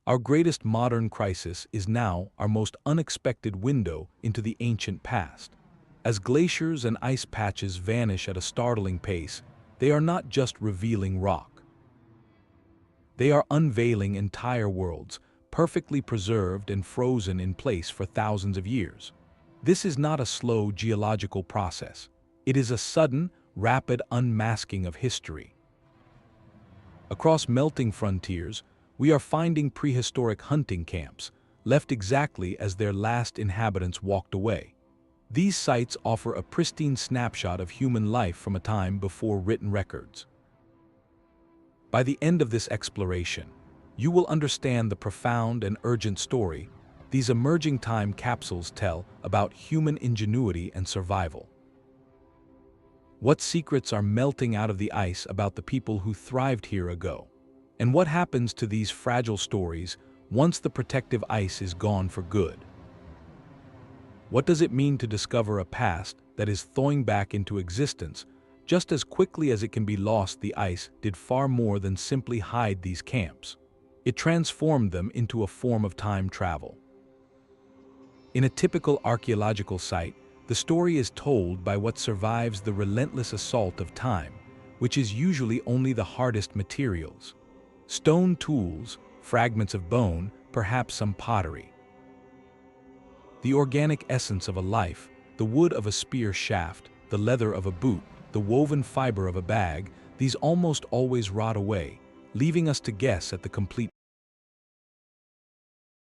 Our greatest modern crisis is now our most unexpected window into the ancient past. As glaciers and ice patches vanish at a startling pace, they are not just revealing rock. They are unveiling entire worlds, perfectly preserved and frozen in place for thousands of years. This is not a slow geological process. It is a sudden, rapid unmasking of history. Across melting frontiers, we are finding prehistoric hunting camps, left exactly as their last inhabitants walked away. These sites offer a pristine snapshot of human life from a time before written records. By the end of this exploration, you will understand the profound and urgent story these emerging time capsules tell about human ingenuity and survival. What secrets are melting out of the ice about the people who thrived here ago? And what happens to these fragile stories once the protective ice is gone for good? What does it mean to discover a past that is thawing back into existence just as quickly as it can be lost? The ice did far more than simply hide these camps. It transformed them into a form of time travel. In a typical archaeological site, the story is told by what survives the relentless assault of time, which is usually only the hardest materials. Stone tools, fragments of bone, perhaps some pottery. The organic essence of a life, the wood of a spear shaft, the leather of a boot, the woven fiber of a bag, these almost always rot away, leaving us to guess at the complete.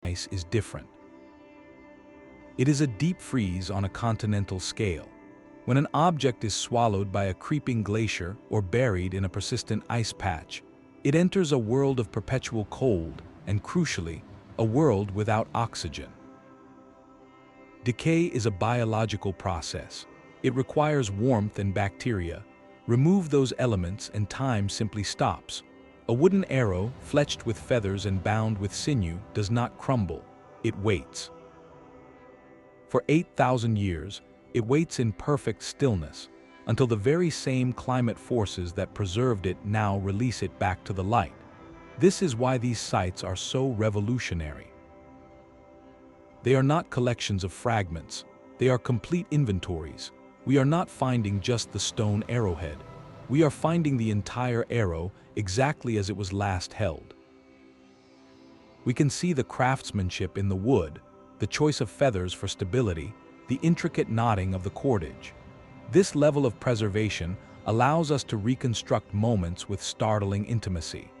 Ice is different. It is a deep freeze on a continental scale. When an object is swallowed by a creeping glacier or buried in a persistent ice patch, it enters a world of perpetual cold and, crucially, a world without oxygen. Decay is a biological process. It requires warmth and bacteria. Remove those elements and time simply stops. A wooden arrow, fletched with feathers and bound with sinew, does not crumble. It waits. For 8,000 years, it waits in perfect stillness, until the very same climate forces that preserved it now release it back to the light. This is why these sites are so revolutionary. They are not collections of fragments. They are complete inventories. We are not finding just the stone arrowhead. We are finding the entire arrow exactly as it was last held. We can see the craftsmanship in the wood, the choice of feathers for stability, the intricate knotting of the cordage. This level of preservation allows us to reconstruct moments with startling intimacy.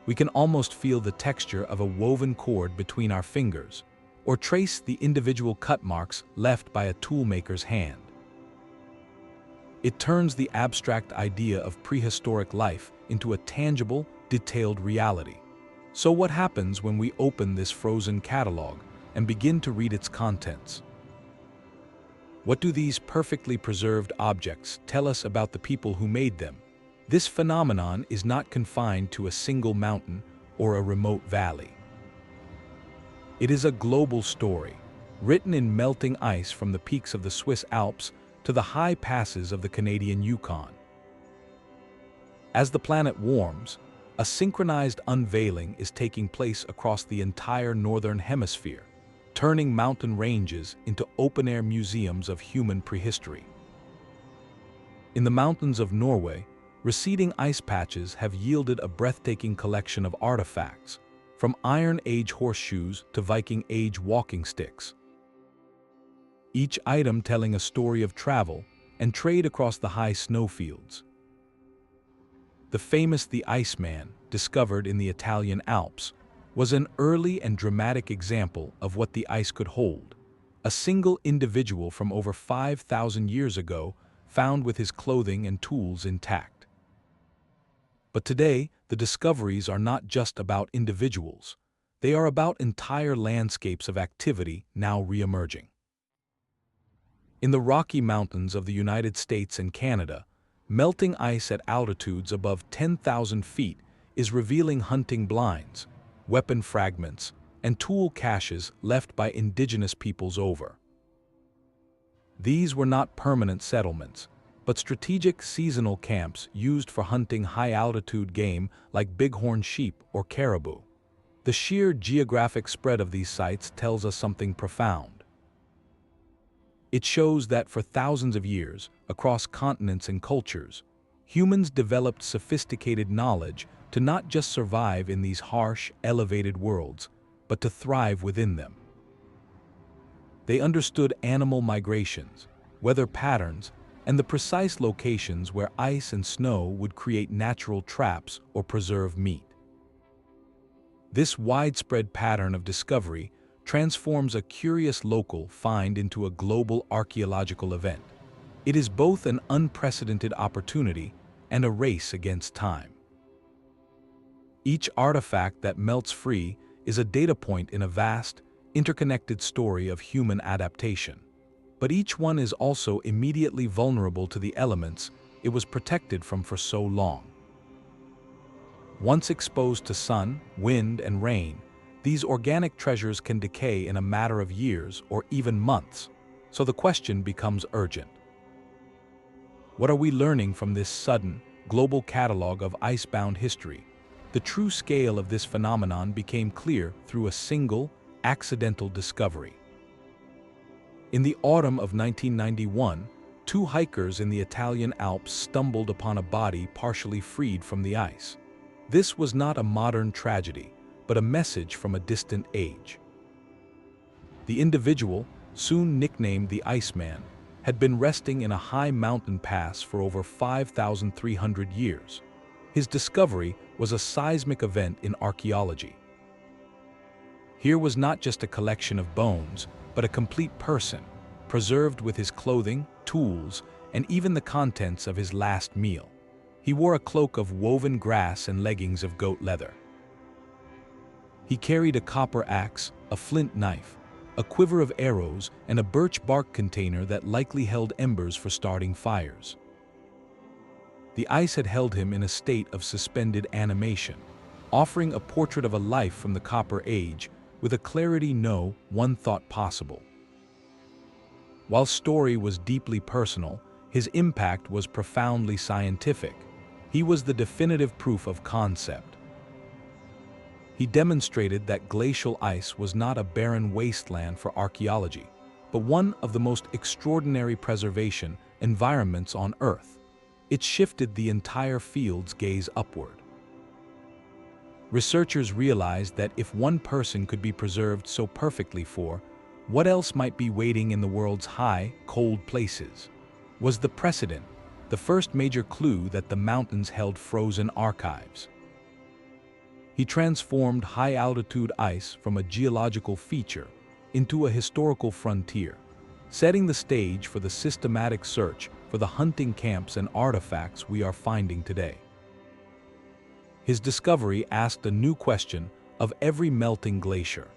We can almost feel the texture of a woven cord between our fingers, or trace the individual cut marks left by a toolmaker's hand. It turns the abstract idea of prehistoric life into a tangible, detailed reality. So what happens when we open this frozen catalog and begin to read its contents? What do these perfectly preserved objects tell us about the people who made them? This phenomenon is not confined to a single mountain or a remote valley. It is a global story, written in melting ice from the peaks of the Swiss Alps to the high passes of the Canadian Yukon. As the planet warms, a synchronized unveiling is taking place across the entire northern hemisphere, turning mountain ranges into open-air museums of human prehistory. In the mountains of Norway, receding ice patches have yielded a breathtaking collection of artifacts, from Iron Age horseshoes to Viking Age walking sticks. Each item telling a story of travel and trade across the high snowfields. The famous the Iceman, discovered in the Italian Alps, was an early and dramatic example of what the ice could hold. A single individual from over 5,000 years ago found with his clothing and tools intact. But today, the discoveries are not just about individuals. They are about entire landscapes of activity now re-emerging. In the Rocky Mountains of the United States and Canada, melting ice at altitudes above 10,000 feet is revealing hunting blinds, weapon fragments, and tool caches left by indigenous peoples over. These were not permanent settlements, but strategic seasonal camps used for hunting high-altitude game like bighorn sheep or caribou. The sheer geographic spread of these sites tells us something profound. It shows that for thousands of years, across continents and cultures, humans developed sophisticated knowledge to not just survive in these harsh, elevated worlds, but to thrive within them. They understood animal migrations, weather patterns, and the precise locations where ice and snow would create natural traps or preserve meat. This widespread pattern of discovery transforms a curious local find into a global archaeological event. It is both an unprecedented opportunity and a race against time. Each artifact that melts free is a data point in a vast, interconnected story of human adaptation. But each one is also immediately vulnerable to the elements it was protected from for so long. Once exposed to sun, wind, and rain, these organic treasures can decay in a matter of years or even months, so the question becomes urgent. What are we learning from this sudden, global catalog of icebound history? The true scale of this phenomenon became clear through a single, accidental discovery. In the autumn of 1991, two hikers in the Italian Alps stumbled upon a body partially freed from the ice. This was not a modern tragedy, but a message from a distant age. The individual, soon nicknamed the Iceman, had been resting in a high mountain pass for over 5,300 years. His discovery was a seismic event in archaeology. Here was not just a collection of bones, but a complete person, preserved with his clothing, tools, and even the contents of his last meal. He wore a cloak of woven grass and leggings of goat leather. He carried a copper axe, a flint knife, a quiver of arrows, and a birch bark container that likely held embers for starting fires. The ice had held him in a state of suspended animation, offering a portrait of a life from the Copper Age with a clarity no one thought possible. While story was deeply personal, his impact was profoundly scientific. He was the definitive proof of concept. He demonstrated that glacial ice was not a barren wasteland for archaeology, but one of the most extraordinary preservation environments on Earth. It shifted the entire field's gaze upward. Researchers realized that if one person could be preserved so perfectly, what else might be waiting in the world's high, cold places? Was the precedent the first major clue that the mountains held frozen archives? He transformed high-altitude ice from a geological feature into a historical frontier, setting the stage for the systematic search for the hunting camps and artifacts we are finding today. His discovery asked a new question of every melting glacier.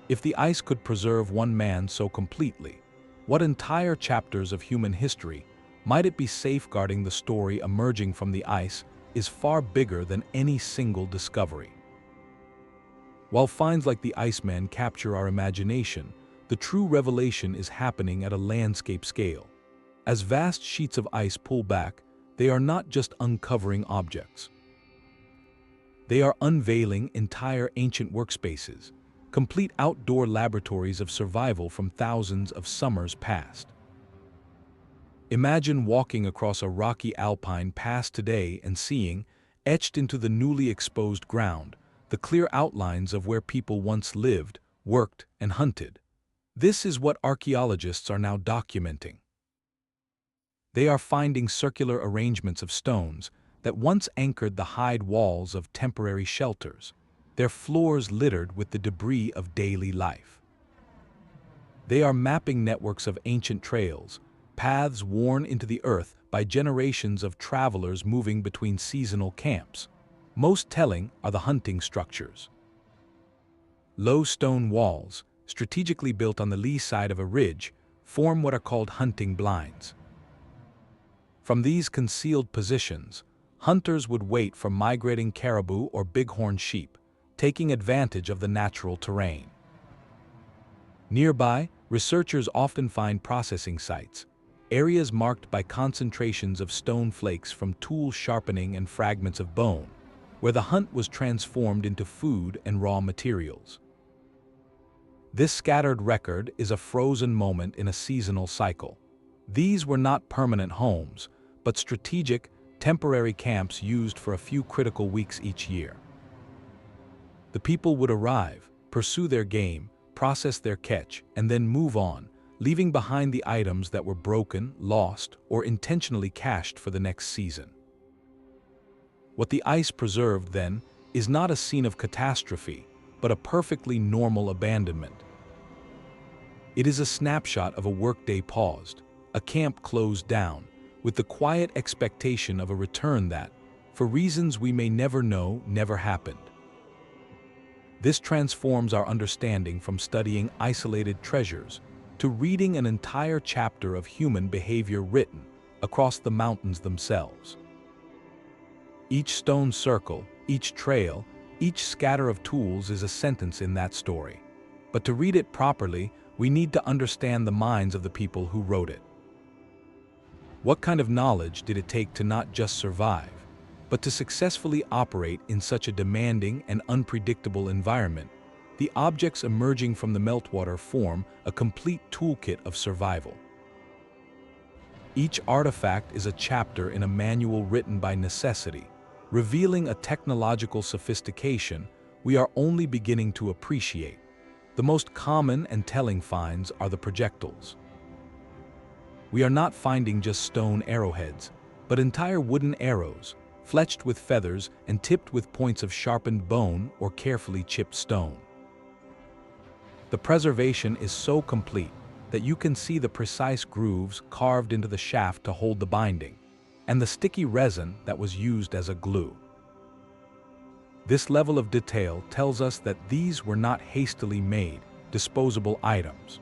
If the ice could preserve one man so completely, what entire chapters of human history might it be safeguarding? The story emerging from the ice is far bigger than any single discovery. While finds like the Iceman capture our imagination, the true revelation is happening at a landscape scale. As vast sheets of ice pull back, they are not just uncovering objects. They are unveiling entire ancient workspaces, complete outdoor laboratories of survival from thousands of summers past. Imagine walking across a rocky alpine pass today and seeing, etched into the newly exposed ground, the clear outlines of where people once lived, worked, and hunted. This is what archaeologists are now documenting. They are finding circular arrangements of stones that once anchored the hide walls of temporary shelters, their floors littered with the debris of daily life. They are mapping networks of ancient trails, paths worn into the earth by generations of travelers moving between seasonal camps. Most telling are the hunting structures. Low stone walls, strategically built on the lee side of a ridge, form what are called hunting blinds. From these concealed positions, hunters would wait for migrating caribou or bighorn sheep, taking advantage of the natural terrain. Nearby, researchers often find processing sites, areas marked by concentrations of stone flakes from tool sharpening and fragments of bone. where the hunt was transformed into food and raw materials. This scattered record is a frozen moment in a seasonal cycle. These were not permanent homes, but strategic, temporary camps used for a few critical weeks each year. The people would arrive, pursue their game, process their catch, and then move on, leaving behind the items that were broken, lost, or intentionally cached for the next season. What the ice preserved, then, is not a scene of catastrophe, but a perfectly normal abandonment. It is a snapshot of a workday paused, a camp closed down, with the quiet expectation of a return that, for reasons we may never know, never happened. This transforms our understanding from studying isolated treasures to reading an entire chapter of human behavior written across the mountains themselves. Each stone circle, each trail, each scatter of tools is a sentence in that story. But to read it properly, we need to understand the minds of the people who wrote it. What kind of knowledge did it take to not just survive, but to successfully operate in such a demanding and unpredictable environment? The objects emerging from the meltwater form a complete toolkit of survival. Each artifact is a chapter in a manual written by necessity, revealing a technological sophistication we are only beginning to appreciate. The most common and telling finds are the projectiles. We are not finding just stone arrowheads, but entire wooden arrows, fletched with feathers and tipped with points of sharpened bone or carefully chipped stone. The preservation is so complete that you can see the precise grooves carved into the shaft to hold the binding, and the sticky resin that was used as a glue. This level of detail tells us that these were not hastily made, disposable items.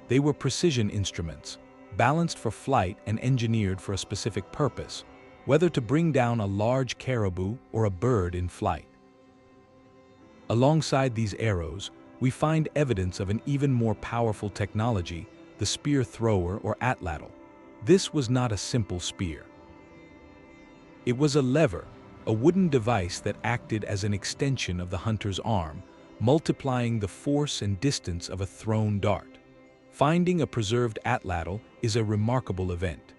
They were precision instruments, balanced for flight and engineered for a specific purpose, whether to bring down a large caribou or a bird in flight. Alongside these arrows, we find evidence of an even more powerful technology, the spear thrower or atlatl. This was not a simple spear. It was a lever, a wooden device that acted as an extension of the hunter's arm, multiplying the force and distance of a thrown dart. Finding a preserved atlatl is a remarkable event.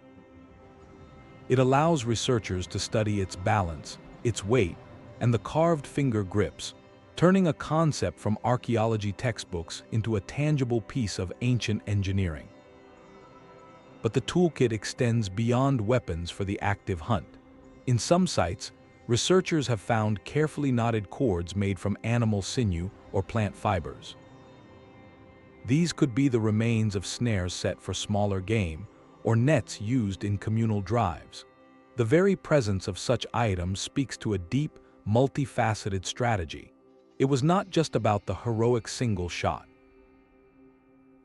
It allows researchers to study its balance, its weight, and the carved finger grips, turning a concept from archaeology textbooks into a tangible piece of ancient engineering. But the toolkit extends beyond weapons for the active hunt. In some sites, researchers have found carefully knotted cords made from animal sinew or plant fibers. These could be the remains of snares set for smaller game or nets used in communal drives. The very presence of such items speaks to a deep, multifaceted strategy. It was not just about the heroic single shot.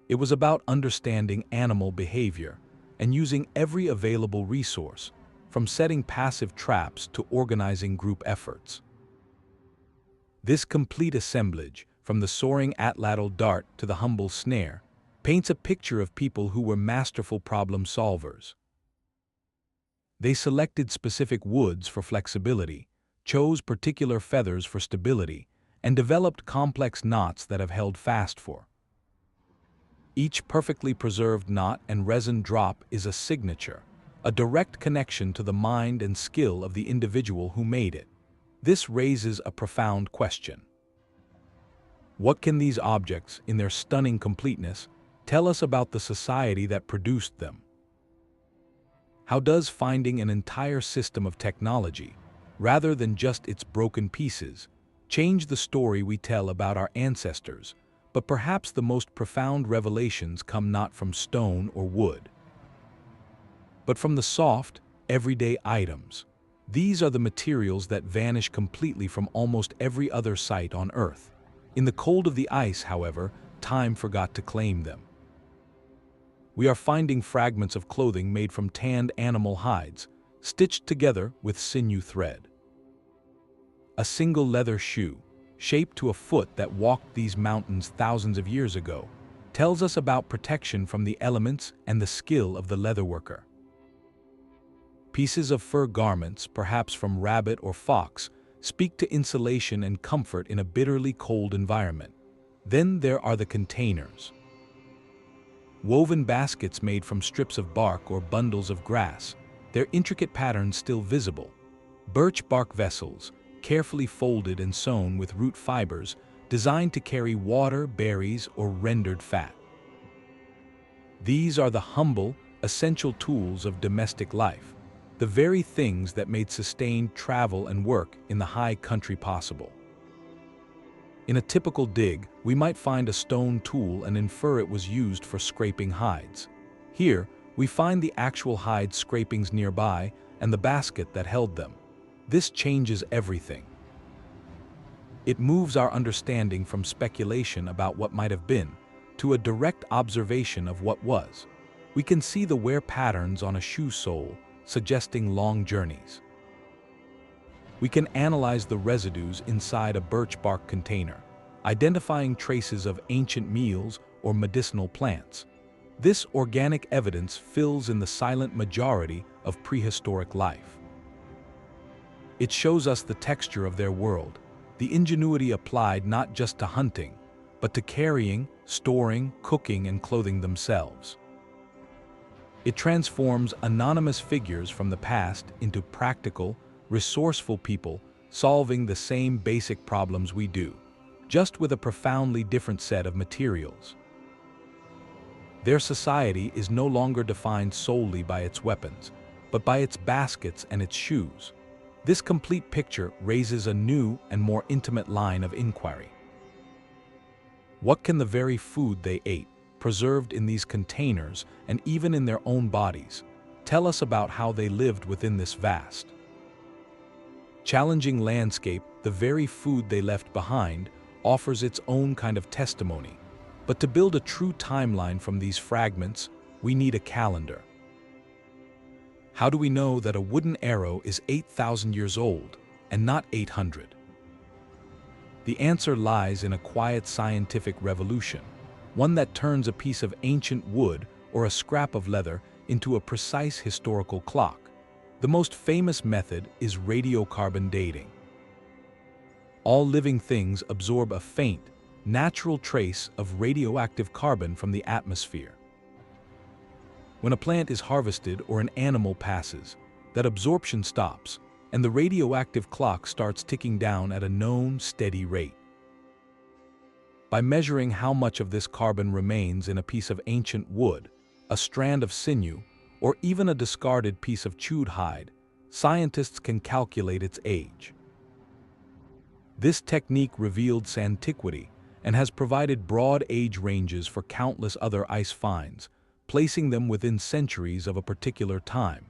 It was about understanding animal behavior and using every available resource, from setting passive traps to organizing group efforts. This complete assemblage, from the soaring atlatl dart to the humble snare, paints a picture of people who were masterful problem solvers. They selected specific woods for flexibility, chose particular feathers for stability, and developed complex knots that have held fast for. Each perfectly preserved knot and resin drop is a signature, a direct connection to the mind and skill of the individual who made it. This raises a profound question. What can these objects, in their stunning completeness, tell us about the society that produced them? How does finding an entire system of technology, rather than just its broken pieces, change the story we tell about our ancestors? But perhaps the most profound revelations come not from stone or wood, but from the soft, everyday items. These are the materials that vanish completely from almost every other site on Earth. In the cold of the ice, however, time forgot to claim them. We are finding fragments of clothing made from tanned animal hides, stitched together with sinew thread. A single leather shoe, shaped to a foot that walked these mountains thousands of years ago, tells us about protection from the elements and the skill of the leatherworker. Pieces of fur garments, perhaps from rabbit or fox, speak to insulation and comfort in a bitterly cold environment. Then there are the containers. Woven baskets made from strips of bark or bundles of grass, their intricate patterns still visible. Birch bark vessels, carefully folded and sewn with root fibers, designed to carry water, berries, or rendered fat. These are the humble, essential tools of domestic life, the very things that made sustained travel and work in the high country possible. In a typical dig, we might find a stone tool and infer it was used for scraping hides. Here, we find the actual hide scrapings nearby and the basket that held them. This changes everything. It moves our understanding from speculation about what might have been to a direct observation of what was. We can see the wear patterns on a shoe sole, suggesting long journeys. We can analyze the residues inside a birch bark container, identifying traces of ancient meals or medicinal plants. This organic evidence fills in the silent majority of prehistoric life. It shows us the texture of their world, the ingenuity applied not just to hunting, but to carrying, storing, cooking, and clothing themselves. It transforms anonymous figures from the past into practical, resourceful people solving the same basic problems we do, just with a profoundly different set of materials. Their society is no longer defined solely by its weapons, but by its baskets and its shoes. This complete picture raises a new and more intimate line of inquiry. What can the very food they ate, preserved in these containers and even in their own bodies, tell us about how they lived within this vast, challenging landscape? The very food they left behind offers its own kind of testimony. But to build a true timeline from these fragments, we need a calendar. How do we know that a wooden arrow is 8,000 years old and not 800? The answer lies in a quiet scientific revolution, one that turns a piece of ancient wood or a scrap of leather into a precise historical clock. The most famous method is radiocarbon dating. All living things absorb a faint, natural trace of radioactive carbon from the atmosphere. When a plant is harvested or an animal passes, that absorption stops, and the radioactive clock starts ticking down at a known, steady rate. By measuring how much of this carbon remains in a piece of ancient wood, a strand of sinew, or even a discarded piece of chewed hide, scientists can calculate its age. This technique revealed antiquity and has provided broad age ranges for countless other ice finds, placing them within centuries of a particular time.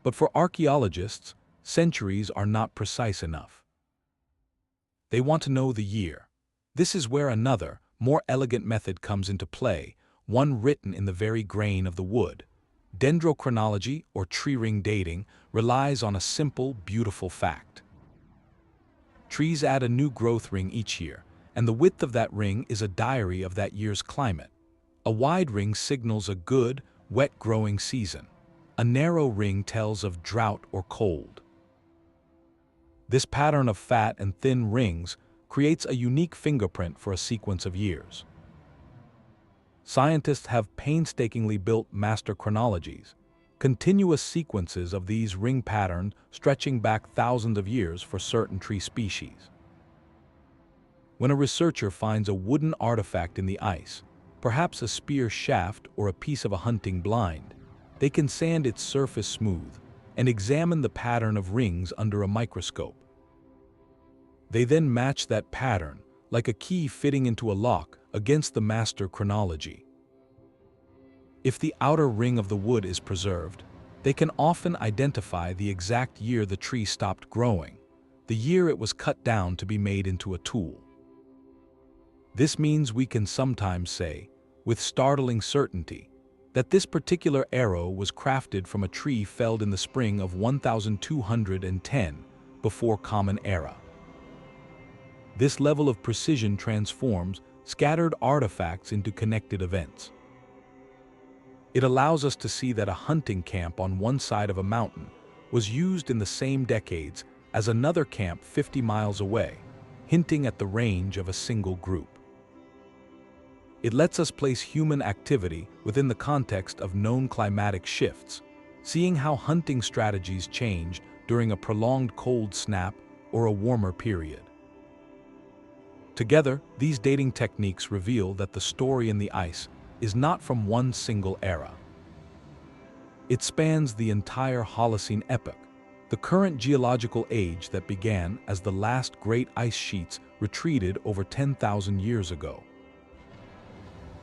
But for archaeologists, centuries are not precise enough. They want to know the year. This is where another, more elegant method comes into play, one written in the very grain of the wood. Dendrochronology, or tree ring dating, relies on a simple, beautiful fact. Trees add a new growth ring each year, and the width of that ring is a diary of that year's climate. A wide ring signals a good, wet growing season. A narrow ring tells of drought or cold. This pattern of fat and thin rings creates a unique fingerprint for a sequence of years. Scientists have painstakingly built master chronologies, continuous sequences of these ring patterns stretching back thousands of years for certain tree species. When a researcher finds a wooden artifact in the ice, perhaps a spear shaft or a piece of a hunting blind, they can sand its surface smooth and examine the pattern of rings under a microscope. They then match that pattern, like a key fitting into a lock, against the master chronology. If the outer ring of the wood is preserved, they can often identify the exact year the tree stopped growing, the year it was cut down to be made into a tool. This means we can sometimes say, with startling certainty, that this particular arrow was crafted from a tree felled in the spring of 1210 before Common Era. This level of precision transforms scattered artifacts into connected events. It allows us to see that a hunting camp on one side of a mountain was used in the same decades as another camp 50 miles away, hinting at the range of a single group. It lets us place human activity within the context of known climatic shifts, seeing how hunting strategies changed during a prolonged cold snap or a warmer period. Together, these dating techniques reveal that the story in the ice is not from one single era. It spans the entire Holocene epoch, the current geological age that began as the last great ice sheets retreated over 10,000 years ago.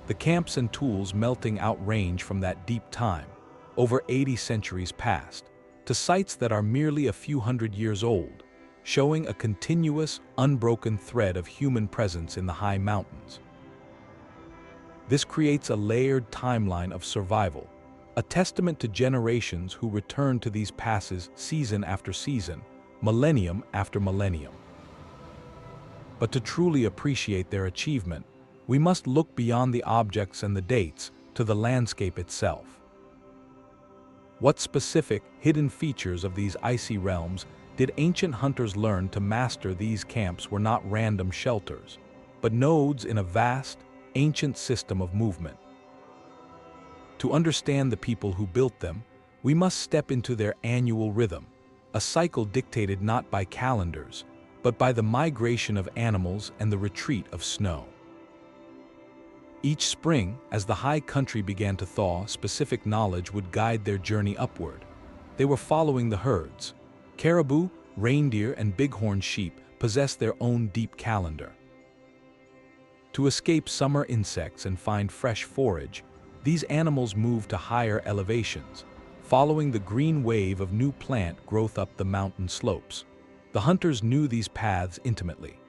The camps and tools melting out range from that deep time, over 80 centuries past, to sites that are merely a few hundred years old, showing a continuous, unbroken thread of human presence in the high mountains. This creates a layered timeline of survival, a testament to generations who return to these passes season after season, millennium after millennium. But to truly appreciate their achievement, we must look beyond the objects and the dates to the landscape itself. What specific, hidden features of these icy realms did ancient hunters learn to master? These camps were not random shelters, but nodes in a vast, ancient system of movement. To understand the people who built them, we must step into their annual rhythm, a cycle dictated not by calendars, but by the migration of animals and the retreat of snow. Each spring, as the high country began to thaw, specific knowledge would guide their journey upward. They were following the herds. Caribou, reindeer, and bighorn sheep possessed their own deep calendar. To escape summer insects and find fresh forage, these animals moved to higher elevations, following the green wave of new plant growth up the mountain slopes. The hunters knew these paths intimately.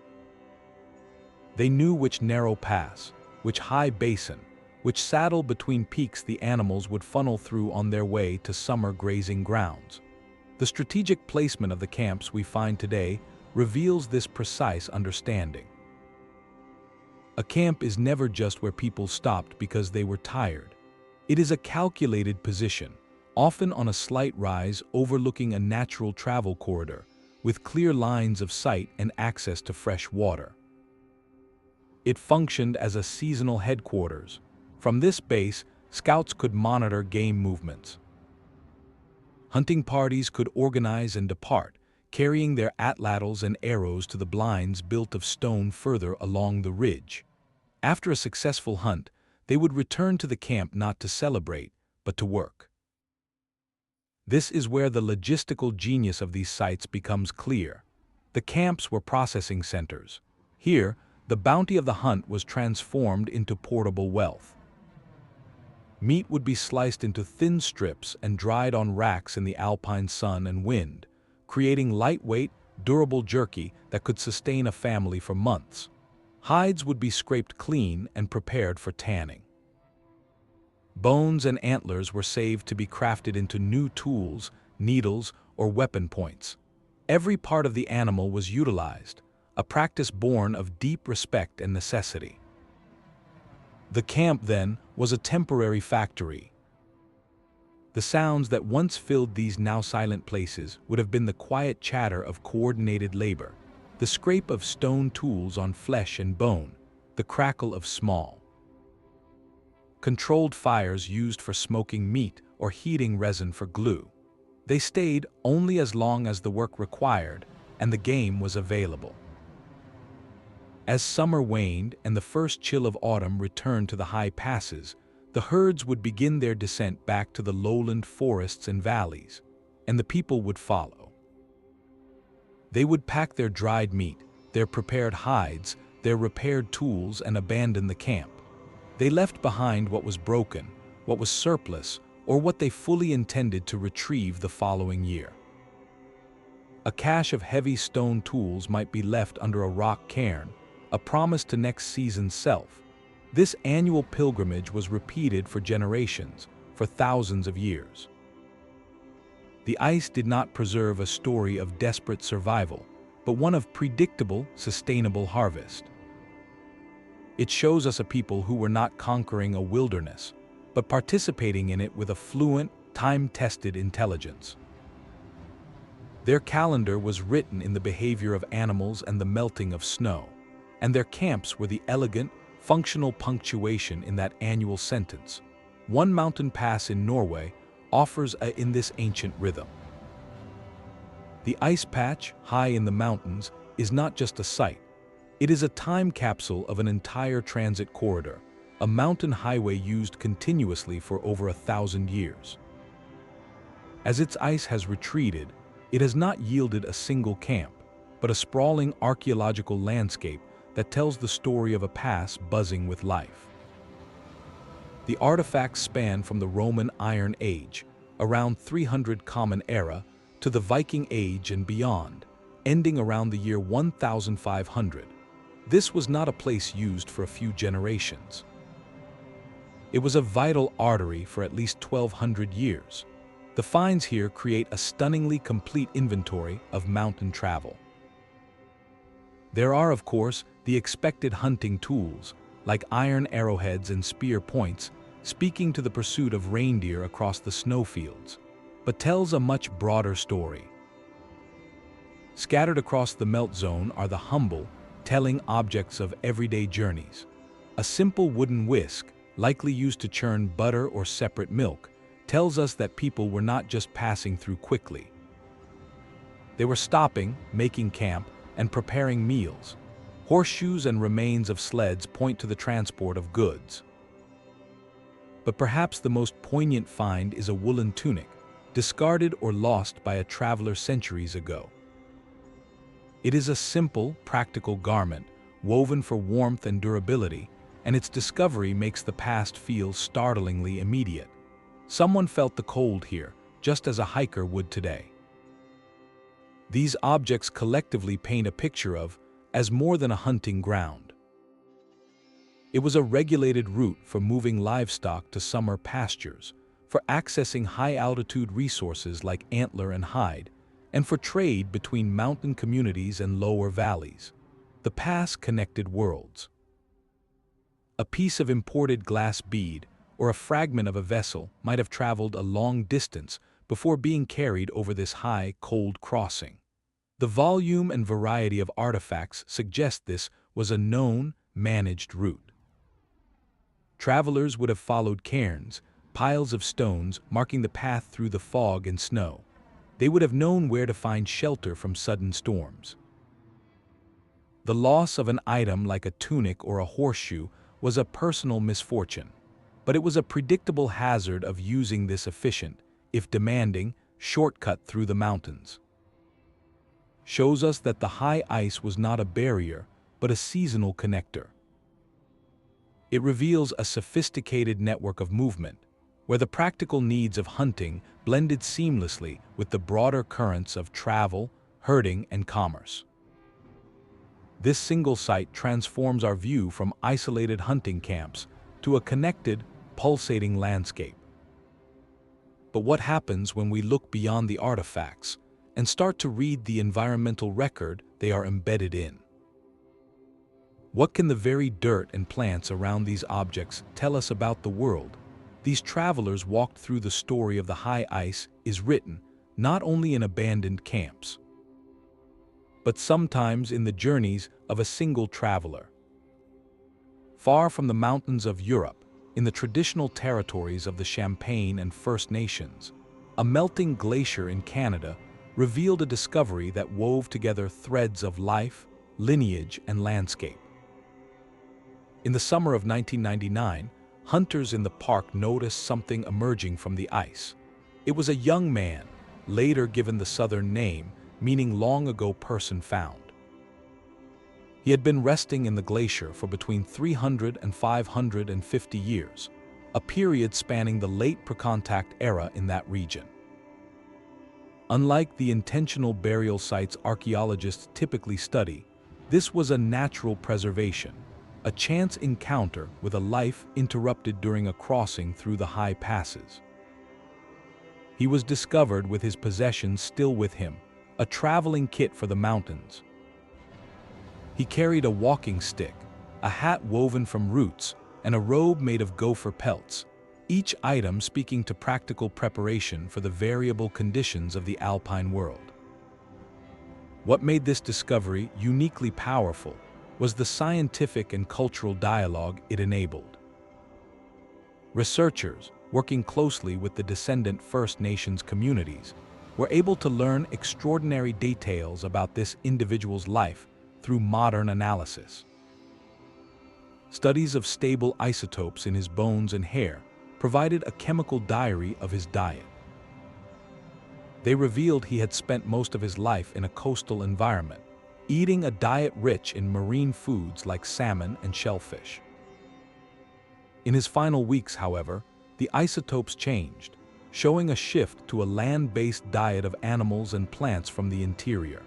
They knew which narrow pass, which high basin, which saddle between peaks the animals would funnel through on their way to summer grazing grounds. The strategic placement of the camps we find today reveals this precise understanding. A camp is never just where people stopped because they were tired. It is a calculated position, often on a slight rise overlooking a natural travel corridor, with clear lines of sight and access to fresh water. It functioned as a seasonal headquarters. From this base, scouts could monitor game movements. Hunting parties could organize and depart, carrying their atlatls and arrows to the blinds built of stone further along the ridge. After a successful hunt, they would return to the camp not to celebrate, but to work. This is where the logistical genius of these sites becomes clear. The camps were processing centers. Here, the bounty of the hunt was transformed into portable wealth. Meat would be sliced into thin strips and dried on racks in the alpine sun and wind, creating lightweight, durable jerky that could sustain a family for months. Hides would be scraped clean and prepared for tanning. Bones and antlers were saved to be crafted into new tools, needles, or weapon points. Every part of the animal was utilized, a practice born of deep respect and necessity. The camp, then, was a temporary factory. The sounds that once filled these now silent places would have been the quiet chatter of coordinated labor, the scrape of stone tools on flesh and bone, the crackle of small, controlled fires used for smoking meat or heating resin for glue. They stayed only as long as the work required and the game was available. As summer waned and the first chill of autumn returned to the high passes, the herds would begin their descent back to the lowland forests and valleys, and the people would follow. They would pack their dried meat, their prepared hides, their repaired tools, and abandon the camp. They left behind what was broken, what was surplus, or what they fully intended to retrieve the following year. A cache of heavy stone tools might be left under a rock cairn, a promise to next season's self. This annual pilgrimage was repeated for generations, for thousands of years. The ice did not preserve a story of desperate survival, but one of predictable, sustainable harvest. It shows us a people who were not conquering a wilderness, but participating in it with a fluent, time-tested intelligence. Their calendar was written in the behavior of animals and the melting of snow, and their camps were the elegant, functional punctuation in that annual sentence. One mountain pass in Norway offers in this ancient rhythm. The ice patch, high in the mountains, is not just a site. It is a time capsule of an entire transit corridor, a mountain highway used continuously for over 1,000 years. As its ice has retreated, it has not yielded a single camp, but a sprawling archaeological landscape that tells the story of a pass buzzing with life. The artifacts span from the Roman Iron Age, around 300 Common Era, to the Viking Age and beyond, ending around the year 1500. This was not a place used for a few generations. It was a vital artery for at least 1,200 years. The finds here create a stunningly complete inventory of mountain travel. There are, of course, the expected hunting tools, like iron arrowheads and spear points, speaking to the pursuit of reindeer across the snowfields, but tells a much broader story. Scattered across the melt zone are the humble, telling objects of everyday journeys. A simple wooden whisk, likely used to churn butter or separate milk, tells us that people were not just passing through quickly. They were stopping, making camp, and preparing meals. Horseshoes and remains of sleds point to the transport of goods. But perhaps the most poignant find is a woolen tunic, discarded or lost by a traveler centuries ago. It is a simple, practical garment, woven for warmth and durability, and its discovery makes the past feel startlingly immediate. Someone felt the cold here, just as a hiker would today. These objects collectively paint a picture of as more than a hunting ground. It was a regulated route for moving livestock to summer pastures, for accessing high-altitude resources like antler and hide, and for trade between mountain communities and lower valleys. The pass connected worlds. A piece of imported glass bead or a fragment of a vessel might have traveled a long distance before being carried over this high, cold crossing. The volume and variety of artifacts suggest this was a known, managed route. Travelers would have followed cairns, piles of stones marking the path through the fog and snow. They would have known where to find shelter from sudden storms. The loss of an item like a tunic or a horseshoe was a personal misfortune, but it was a predictable hazard of using this efficient, if demanding, shortcut through the mountains. Shows us that the high ice was not a barrier, but a seasonal connector. It reveals a sophisticated network of movement, where the practical needs of hunting blended seamlessly with the broader currents of travel, herding, and commerce. This single site transforms our view from isolated hunting camps to a connected, pulsating landscape. But what happens when we look beyond the artifacts and start to read the environmental record they are embedded in? What can the very dirt and plants around these objects tell us about the world? These travelers walked through. The story of the high ice is written not only in abandoned camps, but sometimes in the journeys of a single traveler. Far from the mountains of Europe, in the traditional territories of the Champagne and First Nations, a melting glacier in Canada revealed a discovery that wove together threads of life, lineage, and landscape. In the summer of 1999, hunters in the park noticed something emerging from the ice. It was a young man, later given the southern name, meaning long ago person found. He had been resting in the glacier for between 300 and 550 years, a period spanning the late pre-contact era in that region. Unlike the intentional burial sites archaeologists typically study, this was a natural preservation, a chance encounter with a life interrupted during a crossing through the high passes. He was discovered with his possessions still with him, a traveling kit for the mountains. He carried a walking stick, a hat woven from roots, and a robe made of gopher pelts, each item speaking to practical preparation for the variable conditions of the alpine world. What made this discovery uniquely powerful was the scientific and cultural dialogue it enabled. Researchers, working closely with the descendant First Nations communities, were able to learn extraordinary details about this individual's life through modern analysis. Studies of stable isotopes in his bones and hair provided a chemical diary of his diet. They revealed he had spent most of his life in a coastal environment, eating a diet rich in marine foods like salmon and shellfish. In his final weeks, however, the isotopes changed, showing a shift to a land-based diet of animals and plants from the interior.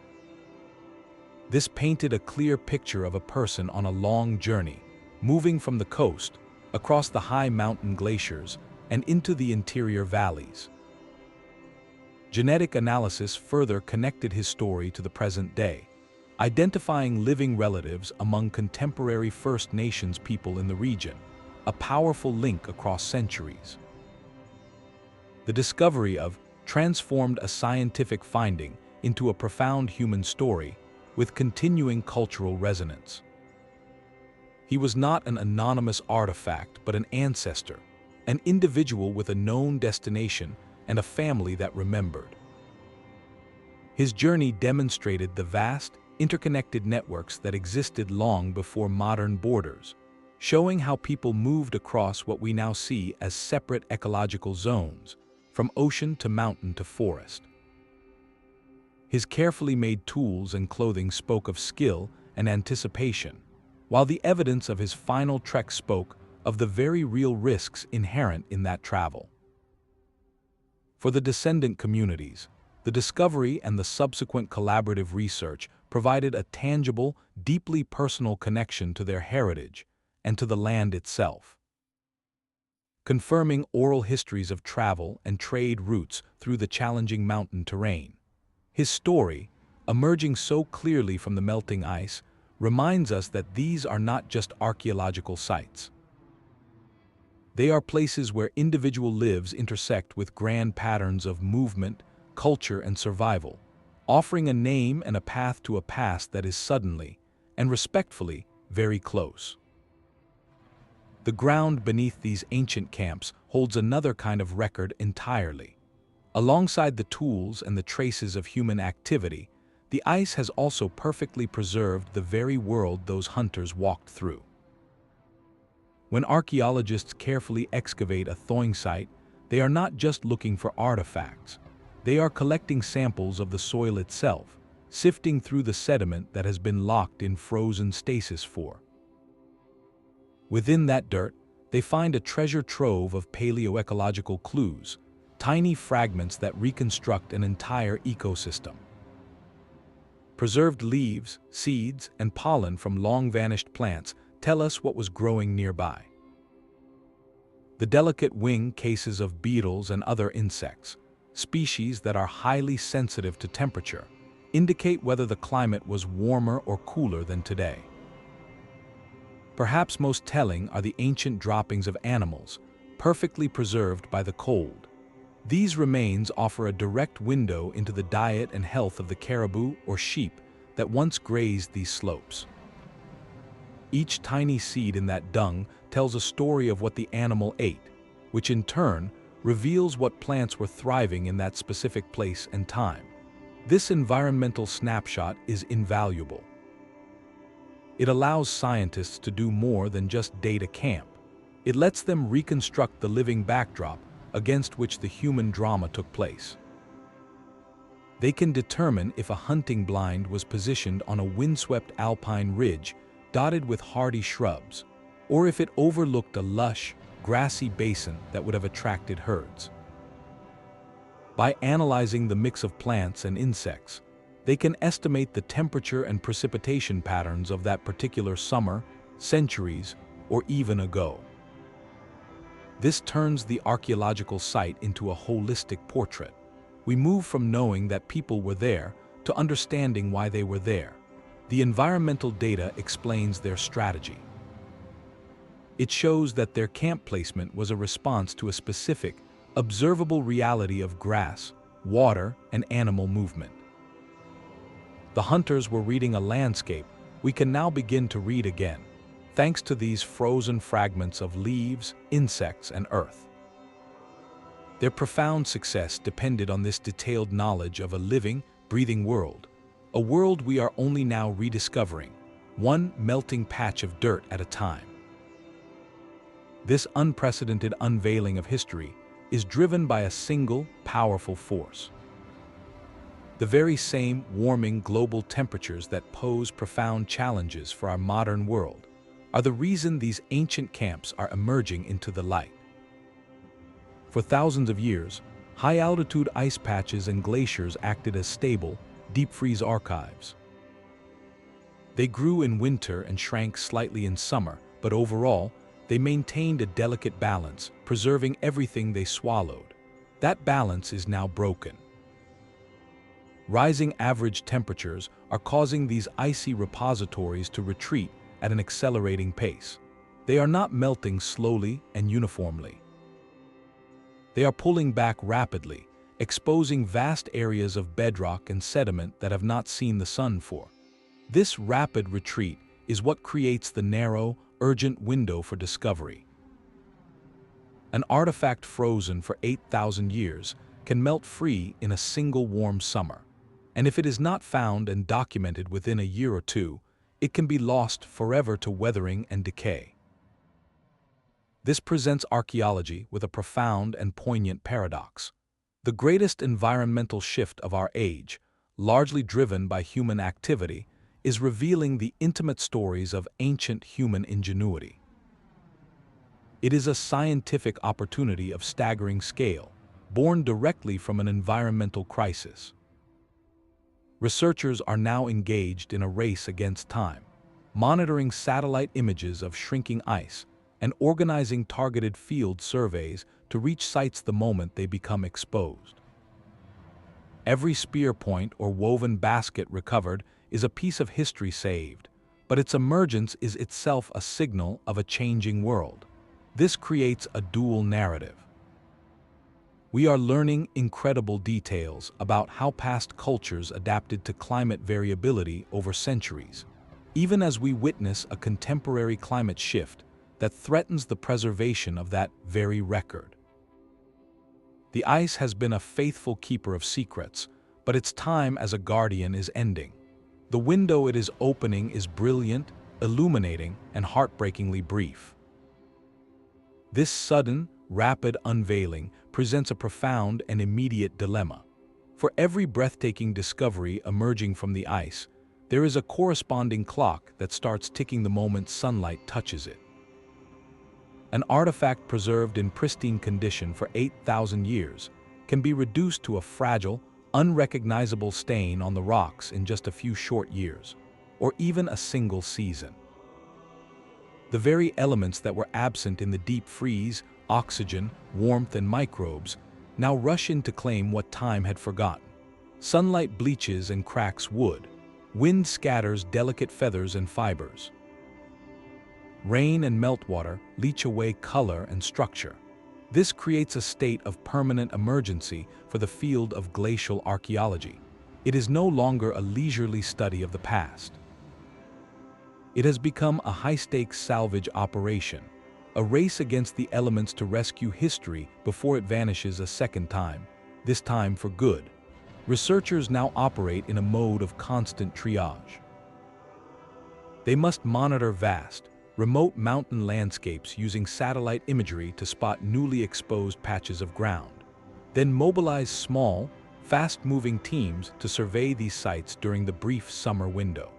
This painted a clear picture of a person on a long journey, moving from the coast, across the high mountain glaciers, and into the interior valleys. Genetic analysis further connected his story to the present day, identifying living relatives among contemporary First Nations people in the region, a powerful link across centuries. The discovery of transformed a scientific finding into a profound human story with continuing cultural resonance. He was not an anonymous artifact, but an ancestor, an individual with a known destination and a family that remembered. His journey demonstrated the vast, interconnected networks that existed long before modern borders, showing how people moved across what we now see as separate ecological zones, from ocean to mountain to forest. His carefully made tools and clothing spoke of skill and anticipation, while the evidence of his final trek spoke of the very real risks inherent in that travel. For the descendant communities, the discovery and the subsequent collaborative research provided a tangible, deeply personal connection to their heritage and to the land itself. Confirming oral histories of travel and trade routes through the challenging mountain terrain. His story, emerging so clearly from the melting ice, reminds us that these are not just archaeological sites. They are places where individual lives intersect with grand patterns of movement, culture, and survival, offering a name and a path to a past that is suddenly, and respectfully, very close. The ground beneath these ancient camps holds another kind of record entirely. Alongside the tools and the traces of human activity, the ice has also perfectly preserved the very world those hunters walked through. When archaeologists carefully excavate a thawing site, they are not just looking for artifacts. They are collecting samples of the soil itself, sifting through the sediment that has been locked in frozen stasis for. Within that dirt, they find a treasure trove of paleoecological clues, tiny fragments that reconstruct an entire ecosystem. Preserved leaves, seeds, and pollen from long-vanished plants tell us what was growing nearby. The delicate wing cases of beetles and other insects, species that are highly sensitive to temperature, indicate whether the climate was warmer or cooler than today. Perhaps most telling are the ancient droppings of animals, perfectly preserved by the cold. These remains offer a direct window into the diet and health of the caribou or sheep that once grazed these slopes. Each tiny seed in that dung tells a story of what the animal ate, which in turn reveals what plants were thriving in that specific place and time. This environmental snapshot is invaluable. It allows scientists to do more than just date a camp. It lets them reconstruct the living backdrop against which the human drama took place. They can determine if a hunting blind was positioned on a windswept alpine ridge dotted with hardy shrubs, or if it overlooked a lush, grassy basin that would have attracted herds. By analyzing the mix of plants and insects, they can estimate the temperature and precipitation patterns of that particular summer, centuries, or even ago. This turns the archaeological site into a holistic portrait. We move from knowing that people were there to understanding why they were there. The environmental data explains their strategy. It shows that their camp placement was a response to a specific, observable reality of grass, water, and animal movement. The hunters were reading a landscape we can now begin to read again, thanks to these frozen fragments of leaves, insects, and earth. Their profound success depended on this detailed knowledge of a living, breathing world, a world we are only now rediscovering, one melting patch of dirt at a time. This unprecedented unveiling of history is driven by a single, powerful force. The very same warming global temperatures that pose profound challenges for our modern world are the reason these ancient camps are emerging into the light. For thousands of years, high-altitude ice patches and glaciers acted as stable, deep-freeze archives. They grew in winter and shrank slightly in summer, but overall, they maintained a delicate balance, preserving everything they swallowed. That balance is now broken. Rising average temperatures are causing these icy repositories to retreat at an accelerating pace. They are not melting slowly and uniformly. They are pulling back rapidly, exposing vast areas of bedrock and sediment that have not seen the sun for. This rapid retreat is what creates the narrow, urgent window for discovery. An artifact frozen for 8,000 years can melt free in a single warm summer, and if it is not found and documented within a year or two, it can be lost forever to weathering and decay. This presents archaeology with a profound and poignant paradox. The greatest environmental shift of our age, largely driven by human activity, is revealing the intimate stories of ancient human ingenuity. It is a scientific opportunity of staggering scale, born directly from an environmental crisis. Researchers are now engaged in a race against time, monitoring satellite images of shrinking ice and organizing targeted field surveys to reach sites the moment they become exposed. Every spear point or woven basket recovered is a piece of history saved, but its emergence is itself a signal of a changing world. This creates a dual narrative. We are learning incredible details about how past cultures adapted to climate variability over centuries, even as we witness a contemporary climate shift that threatens the preservation of that very record. The ice has been a faithful keeper of secrets, but its time as a guardian is ending. The window it is opening is brilliant, illuminating, and heartbreakingly brief. This sudden, rapid unveiling presents a profound and immediate dilemma. For every breathtaking discovery emerging from the ice, there is a corresponding clock that starts ticking the moment sunlight touches it. An artifact preserved in pristine condition for 8,000 years can be reduced to a fragile, unrecognizable stain on the rocks in just a few short years, or even a single season. The very elements that were absent in the deep freeze, oxygen, warmth, and microbes, now rush in to claim what time had forgotten. Sunlight bleaches and cracks wood. Wind scatters delicate feathers and fibers. Rain and meltwater leach away color and structure. This creates a state of permanent emergency for the field of glacial archaeology. It is no longer a leisurely study of the past. It has become a high-stakes salvage operation, a race against the elements to rescue history before it vanishes a second time, this time for good. Researchers now operate in a mode of constant triage. They must monitor vast, remote mountain landscapes using satellite imagery to spot newly exposed patches of ground, then mobilize small, fast-moving teams to survey these sites during the brief summer window.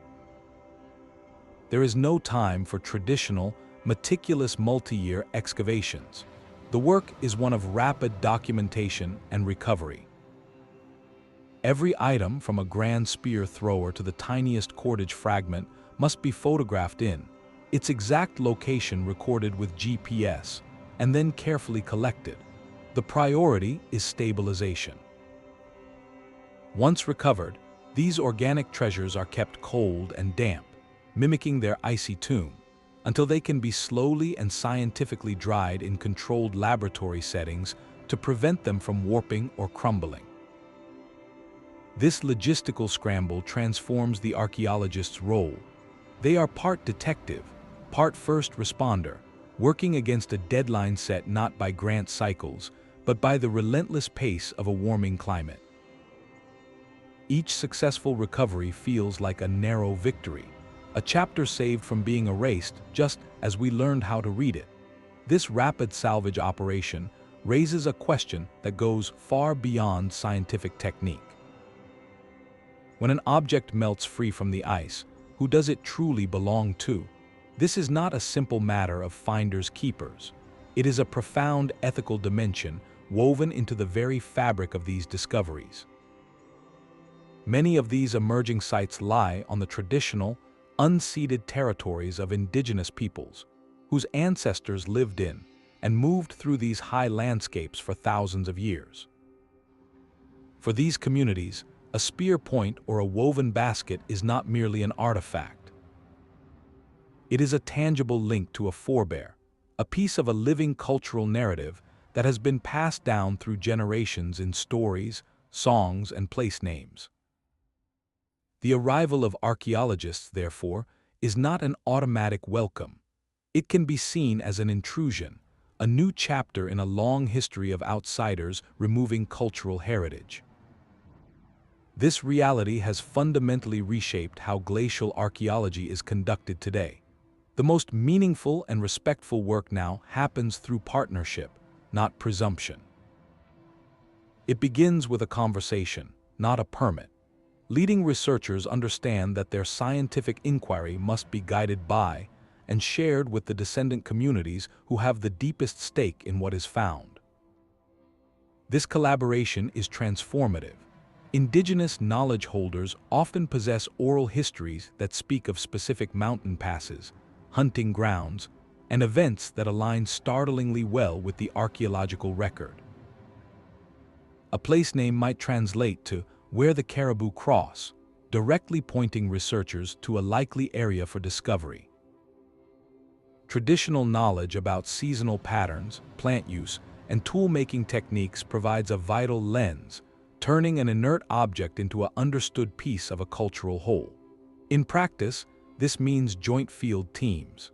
There is no time for traditional, meticulous multi-year excavations. The work is one of rapid documentation and recovery. Every item from a grand spear thrower to the tiniest cordage fragment must be photographed in, its exact location recorded with GPS, and then carefully collected. The priority is stabilization. Once recovered, these organic treasures are kept cold and damp, mimicking their icy tomb, until they can be slowly and scientifically dried in controlled laboratory settings to prevent them from warping or crumbling. This logistical scramble transforms the archaeologist's role. They are part detective, part first responder, working against a deadline set not by grant cycles, but by the relentless pace of a warming climate. Each successful recovery feels like a narrow victory, a chapter saved from being erased just as we learned how to read it. This rapid salvage operation raises a question that goes far beyond scientific technique. When an object melts free from the ice, who does it truly belong to? This is not a simple matter of finders keepers. It is a profound ethical dimension woven into the very fabric of these discoveries. Many of these emerging sites lie on the traditional, unceded territories of indigenous peoples, whose ancestors lived in and moved through these high landscapes for thousands of years. For these communities, a spear point or a woven basket is not merely an artifact. It is a tangible link to a forebear, a piece of a living cultural narrative that has been passed down through generations in stories, songs, and place names. The arrival of archaeologists, therefore, is not an automatic welcome. It can be seen as an intrusion, a new chapter in a long history of outsiders removing cultural heritage. This reality has fundamentally reshaped how glacial archaeology is conducted today. The most meaningful and respectful work now happens through partnership, not presumption. It begins with a conversation, not a permit. Leading researchers understand that their scientific inquiry must be guided by and shared with the descendant communities who have the deepest stake in what is found. This collaboration is transformative. Indigenous knowledge holders often possess oral histories that speak of specific mountain passes, hunting grounds, and events that align startlingly well with the archaeological record. A place name might translate to "where the caribou cross," directly pointing researchers to a likely area for discovery. Traditional knowledge about seasonal patterns, plant use, and tool-making techniques provides a vital lens, turning an inert object into an understood piece of a cultural whole. In practice, this means joint field teams.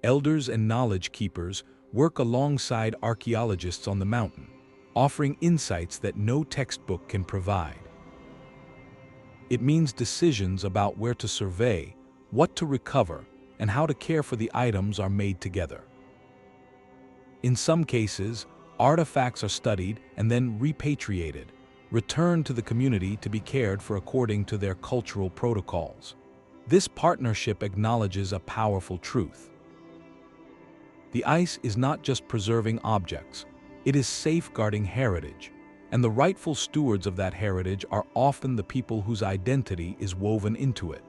Elders and knowledge keepers work alongside archaeologists on the mountain, offering insights that no textbook can provide. It means decisions about where to survey, what to recover, and how to care for the items are made together. In some cases, artifacts are studied and then repatriated, returned to the community to be cared for according to their cultural protocols. This partnership acknowledges a powerful truth. The ice is not just preserving objects, it is safeguarding heritage, and the rightful stewards of that heritage are often the people whose identity is woven into it.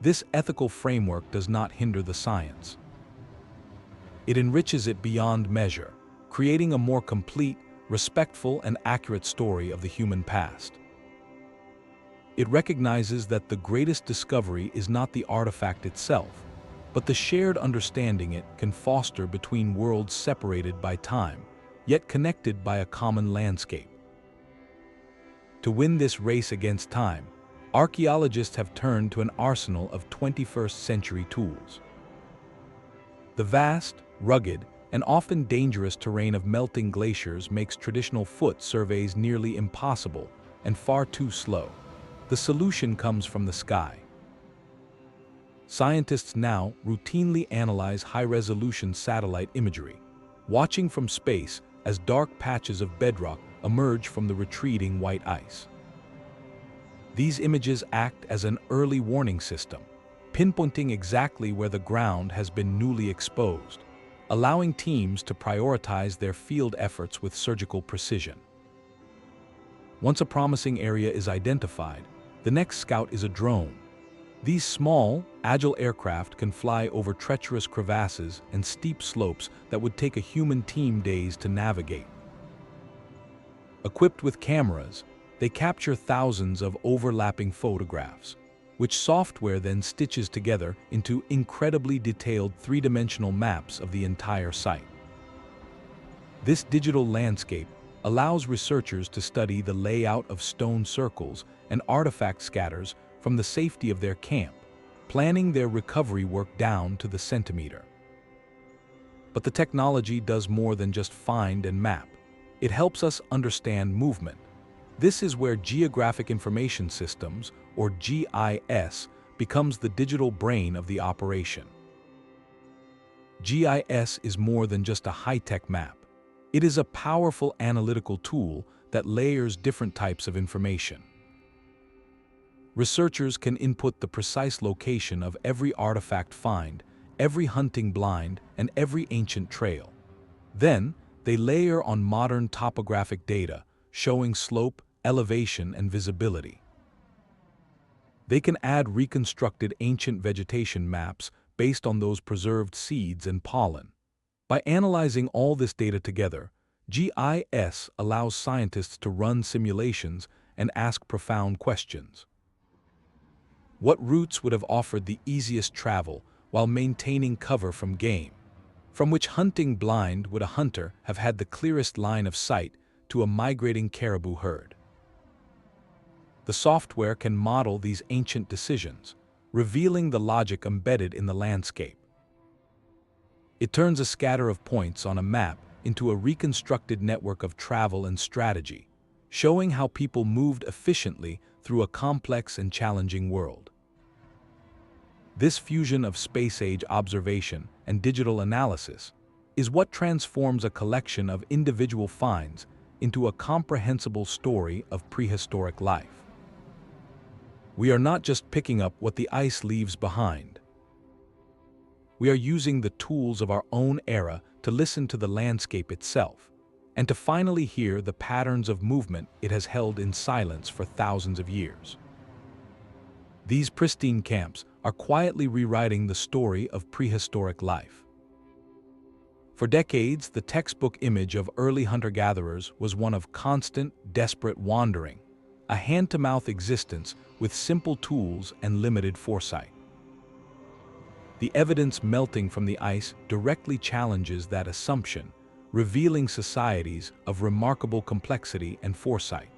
This ethical framework does not hinder the science. It enriches it beyond measure, creating a more complete, respectful, and accurate story of the human past. It recognizes that the greatest discovery is not the artifact itself, but the shared understanding it can foster between worlds separated by time, yet connected by a common landscape. To win this race against time, archaeologists have turned to an arsenal of 21st century tools. The vast, rugged, and often dangerous terrain of melting glaciers makes traditional foot surveys nearly impossible and far too slow. The solution comes from the sky. Scientists now routinely analyze high-resolution satellite imagery, watching from space as dark patches of bedrock emerge from the retreating white ice. These images act as an early warning system, pinpointing exactly where the ground has been newly exposed, allowing teams to prioritize their field efforts with surgical precision. Once a promising area is identified, the next scout is a drone. These small, agile aircraft can fly over treacherous crevasses and steep slopes that would take a human team days to navigate. Equipped with cameras, they capture thousands of overlapping photographs, which software then stitches together into incredibly detailed three-dimensional maps of the entire site. This digital landscape allows researchers to study the layout of stone circles and artifact scatters from the safety of their camp, planning their recovery work down to the centimeter. But the technology does more than just find and map. It helps us understand movement. This is where Geographic Information Systems, or GIS, becomes the digital brain of the operation. GIS is more than just a high-tech map. It is a powerful analytical tool that layers different types of information. Researchers can input the precise location of every artifact find, every hunting blind, and every ancient trail. Then, they layer on modern topographic data, showing slope, elevation, and visibility. They can add reconstructed ancient vegetation maps based on those preserved seeds and pollen. By analyzing all this data together, GIS allows scientists to run simulations and ask profound questions. What routes would have offered the easiest travel while maintaining cover from game? From which hunting blind would a hunter have had the clearest line of sight to a migrating caribou herd? The software can model these ancient decisions, revealing the logic embedded in the landscape. It turns a scatter of points on a map into a reconstructed network of travel and strategy, showing how people moved efficiently through a complex and challenging world. This fusion of space-age observation and digital analysis is what transforms a collection of individual finds into a comprehensible story of prehistoric life. We are not just picking up what the ice leaves behind. We are using the tools of our own era to listen to the landscape itself, and to finally hear the patterns of movement it has held in silence for thousands of years. These pristine camps are quietly rewriting the story of prehistoric life. For decades, the textbook image of early hunter-gatherers was one of constant, desperate wandering, a hand-to-mouth existence with simple tools and limited foresight. The evidence melting from the ice directly challenges that assumption, revealing societies of remarkable complexity and foresight.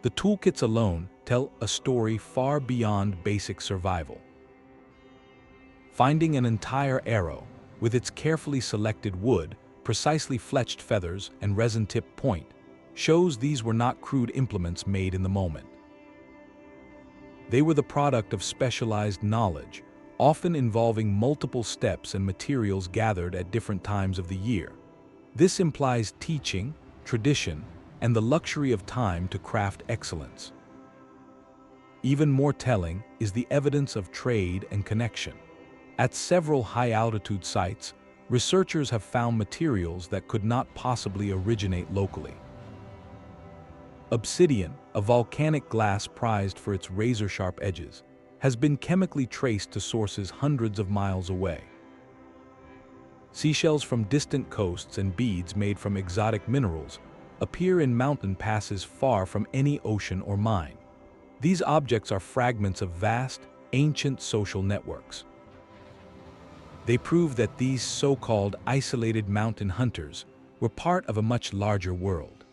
The toolkits alone tell a story far beyond basic survival. Finding an entire arrow, with its carefully selected wood, precisely fletched feathers, and resin-tipped point, shows these were not crude implements made in the moment. They were the product of specialized knowledge, often involving multiple steps and materials gathered at different times of the year. This implies teaching, tradition, and the luxury of time to craft excellence. Even more telling is the evidence of trade and connection. At several high-altitude sites, researchers have found materials that could not possibly originate locally. Obsidian, a volcanic glass prized for its razor-sharp edges, has been chemically traced to sources hundreds of miles away. Seashells from distant coasts and beads made from exotic minerals appear in mountain passes far from any ocean or mine. These objects are fragments of vast, ancient social networks. They prove that these so-called isolated mountain hunters were part of a much larger world.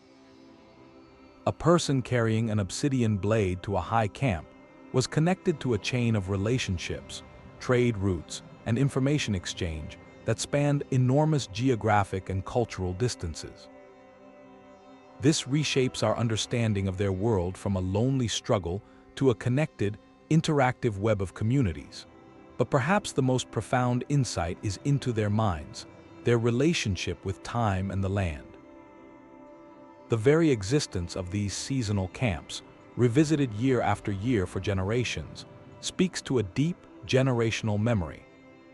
A person carrying an obsidian blade to a high camp was connected to a chain of relationships, trade routes, and information exchange that spanned enormous geographic and cultural distances. This reshapes our understanding of their world from a lonely struggle to a connected, interactive web of communities. But perhaps the most profound insight is into their minds, their relationship with time and the land. The very existence of these seasonal camps, revisited year after year for generations, speaks to a deep generational memory.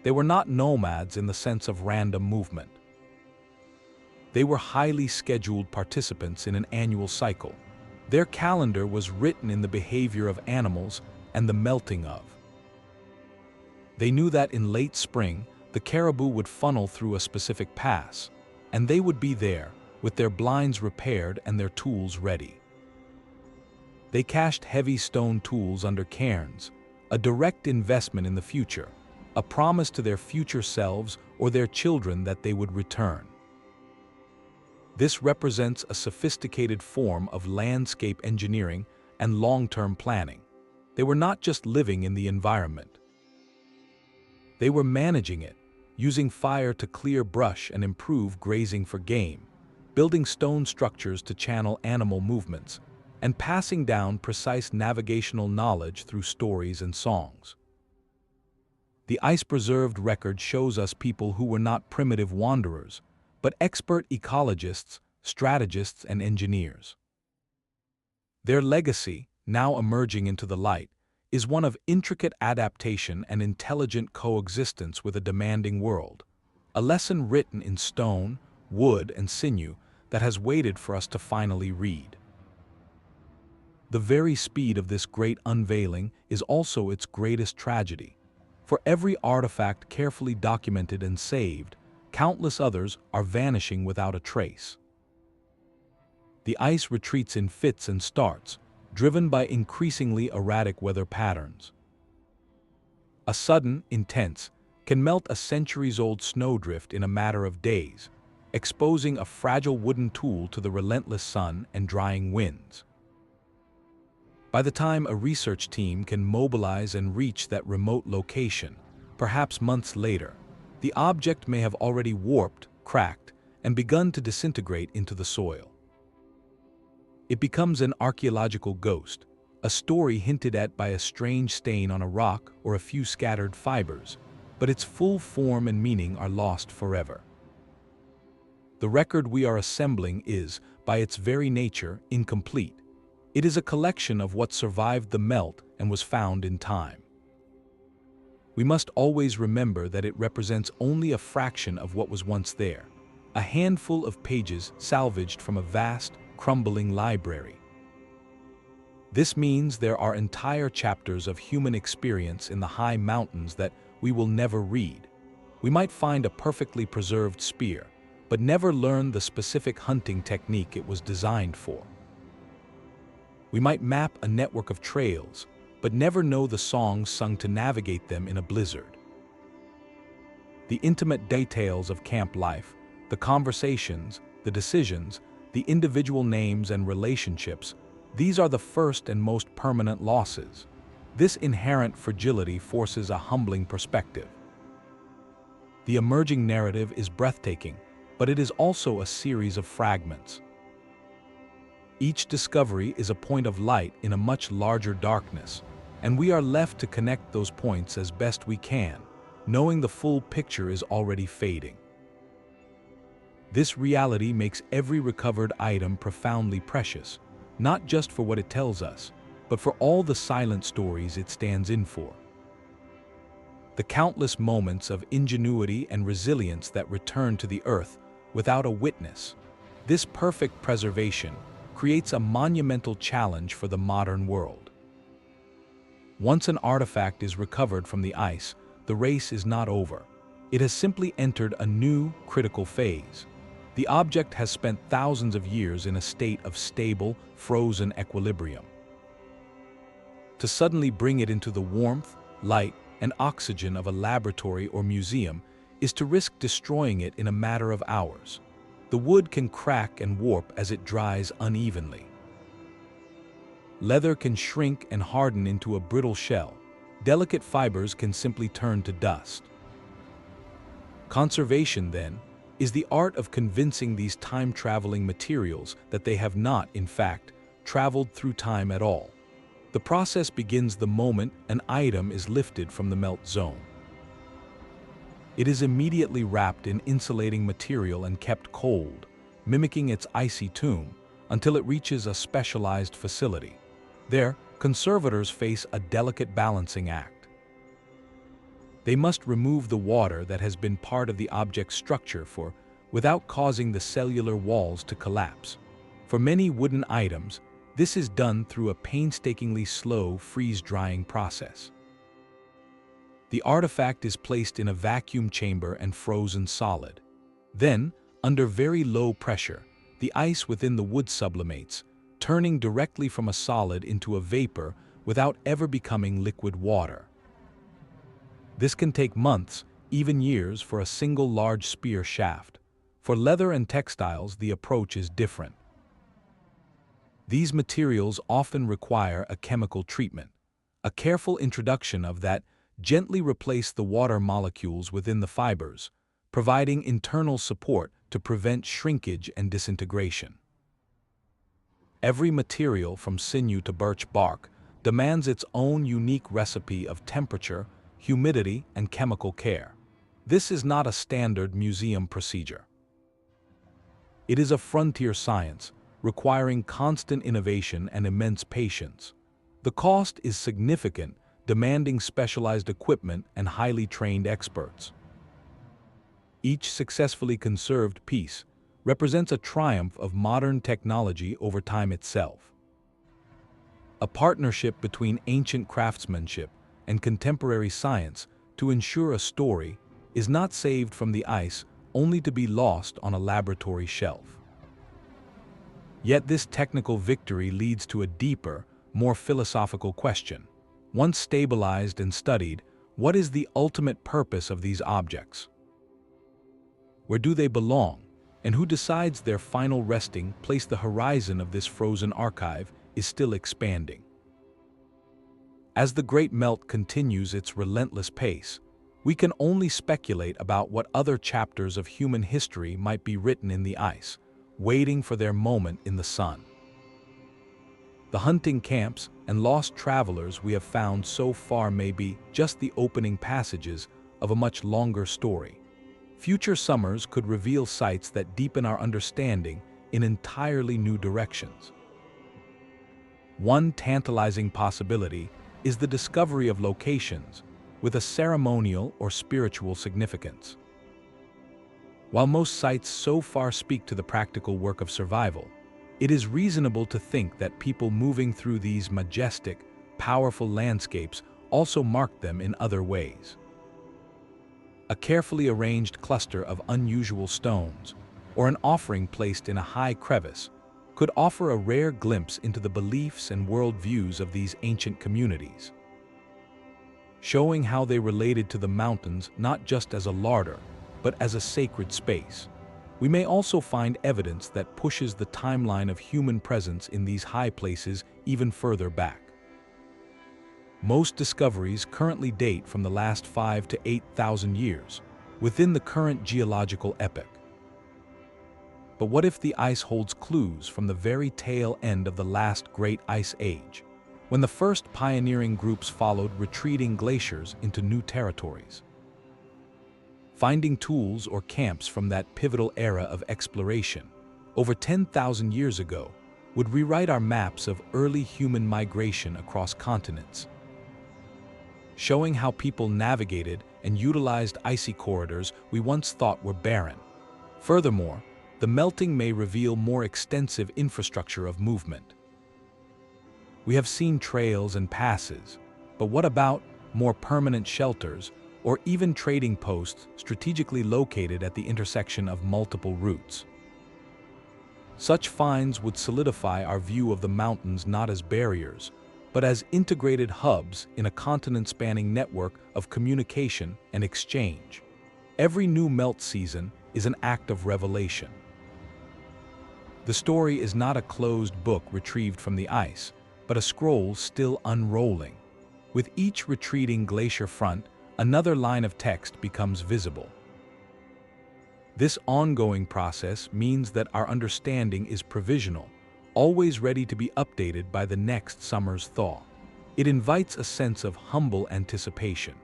They were not nomads in the sense of random movement. They were highly scheduled participants in an annual cycle. Their calendar was written in the behavior of animals and the melting of. They knew that in late spring, the caribou would funnel through a specific pass, and they would be there, with their blinds repaired and their tools ready. They cached heavy stone tools under cairns, a direct investment in the future, a promise to their future selves or their children that they would return. This represents a sophisticated form of landscape engineering and long-term planning. They were not just living in the environment. They were managing it, using fire to clear brush and improve grazing for game, building stone structures to channel animal movements, and passing down precise navigational knowledge through stories and songs. The ice-preserved record shows us people who were not primitive wanderers, but expert ecologists, strategists, and engineers. Their legacy, now emerging into the light, is one of intricate adaptation and intelligent coexistence with a demanding world, a lesson written in stone, wood, and sinew that has waited for us to finally read. The very speed of this great unveiling is also its greatest tragedy. For every artifact carefully documented and saved, countless others are vanishing without a trace. The ice retreats in fits and starts, driven by increasingly erratic weather patterns. A sudden, intense, can melt a centuries-old snowdrift in a matter of days, exposing a fragile wooden tool to the relentless sun and drying winds. By the time a research team can mobilize and reach that remote location, perhaps months later, the object may have already warped, cracked, and begun to disintegrate into the soil. It becomes an archaeological ghost, a story hinted at by a strange stain on a rock or a few scattered fibers, but its full form and meaning are lost forever. The record we are assembling is, by its very nature, incomplete. It is a collection of what survived the melt and was found in time. We must always remember that it represents only a fraction of what was once there, a handful of pages salvaged from a vast, crumbling library. This means there are entire chapters of human experience in the high mountains that we will never read. We might find a perfectly preserved spear, but never learn the specific hunting technique it was designed for. We might map a network of trails, but never know the songs sung to navigate them in a blizzard. The intimate details of camp life, the conversations, the decisions, the individual names and relationships, these are the first and most permanent losses. This inherent fragility forces a humbling perspective. The emerging narrative is breathtaking, but it is also a series of fragments. Each discovery is a point of light in a much larger darkness, and we are left to connect those points as best we can, knowing the full picture is already fading. This reality makes every recovered item profoundly precious, not just for what it tells us, but for all the silent stories it stands in for. The countless moments of ingenuity and resilience that return to the earth without a witness. This perfect preservation creates a monumental challenge for the modern world. Once an artifact is recovered from the ice, the race is not over. It has simply entered a new, critical phase. The object has spent thousands of years in a state of stable, frozen equilibrium. To suddenly bring it into the warmth, light, and oxygen of a laboratory or museum is to risk destroying it in a matter of hours. The wood can crack and warp as it dries unevenly. Leather can shrink and harden into a brittle shell. Delicate fibers can simply turn to dust. Conservation, then, is the art of convincing these time-traveling materials that they have not, in fact, traveled through time at all. The process begins the moment an item is lifted from the melt zone. It is immediately wrapped in insulating material and kept cold, mimicking its icy tomb, until it reaches a specialized facility. There, conservators face a delicate balancing act. They must remove the water that has been part of the object's structure without causing the cellular walls to collapse. For many wooden items, this is done through a painstakingly slow freeze-drying process. The artifact is placed in a vacuum chamber and frozen solid. Then, under very low pressure, the ice within the wood sublimates, turning directly from a solid into a vapor without ever becoming liquid water. This can take months, even years, for a single large spear shaft. For leather and textiles, the approach is different. These materials often require a chemical treatment, a careful introduction of that gently replace the water molecules within the fibers, providing internal support to prevent shrinkage and disintegration. Every material from sinew to birch bark demands its own unique recipe of temperature, humidity, and chemical care. This is not a standard museum procedure. It is a frontier science, requiring constant innovation and immense patience. The cost is significant, demanding specialized equipment and highly trained experts. Each successfully conserved piece represents a triumph of modern technology over time itself. A partnership between ancient craftsmanship and contemporary science to ensure a story is not saved from the ice only to be lost on a laboratory shelf. Yet this technical victory leads to a deeper, more philosophical question. Once stabilized and studied, what is the ultimate purpose of these objects? Where do they belong, and who decides their final resting place? The horizon of this frozen archive is still expanding. As the great melt continues its relentless pace, we can only speculate about what other chapters of human history might be written in the ice, waiting for their moment in the sun. The hunting camps and lost travelers we have found so far may be just the opening passages of a much longer story. Future summers could reveal sites that deepen our understanding in entirely new directions. One tantalizing possibility is the discovery of locations with a ceremonial or spiritual significance. While most sites so far speak to the practical work of survival, it is reasonable to think that people moving through these majestic, powerful landscapes also marked them in other ways. A carefully arranged cluster of unusual stones, or an offering placed in a high crevice, could offer a rare glimpse into the beliefs and worldviews of these ancient communities, showing how they related to the mountains not just as a larder, but as a sacred space. We may also find evidence that pushes the timeline of human presence in these high places even further back. Most discoveries currently date from the last 5,000 to 8,000 years, within the current geological epoch. But what if the ice holds clues from the very tail end of the last great ice age, when the first pioneering groups followed retreating glaciers into new territories? Finding tools or camps from that pivotal era of exploration, over 10,000 years ago, would rewrite our maps of early human migration across continents, showing how people navigated and utilized icy corridors we once thought were barren. Furthermore, the melting may reveal more extensive infrastructure of movement. We have seen trails and passes, but what about more permanent shelters or even trading posts strategically located at the intersection of multiple routes? Such finds would solidify our view of the mountains not as barriers, but as integrated hubs in a continent-spanning network of communication and exchange. Every new melt season is an act of revelation. The story is not a closed book retrieved from the ice, but a scroll still unrolling. With each retreating glacier front, another line of text becomes visible. This ongoing process means that our understanding is provisional, always ready to be updated by the next summer's thaw. It invites a sense of humble anticipation.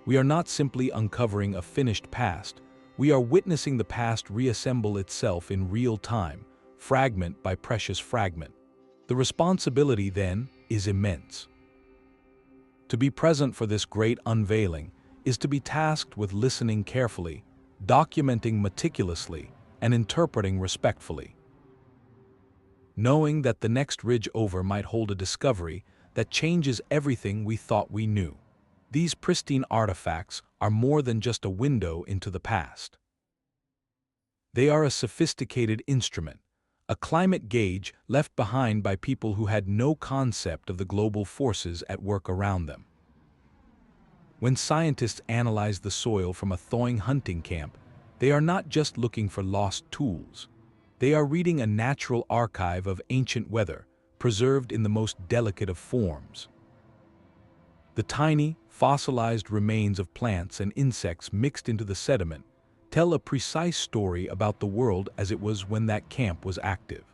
We are not simply uncovering a finished past, we are witnessing the past reassemble itself in real time, fragment by precious fragment. The responsibility, then, is immense. To be present for this great unveiling is to be tasked with listening carefully, documenting meticulously, and interpreting respectfully. Knowing that the next ridge over might hold a discovery that changes everything we thought we knew. These pristine artifacts are more than just a window into the past. They are a sophisticated instrument, a climate gauge left behind by people who had no concept of the global forces at work around them. When scientists analyze the soil from a thawing hunting camp, They are not just looking for lost tools. They are reading a natural archive of ancient weather, preserved in the most delicate of forms. The tiny, fossilized remains of plants and insects mixed into the sediment tell a precise story about the world as it was when that camp was active.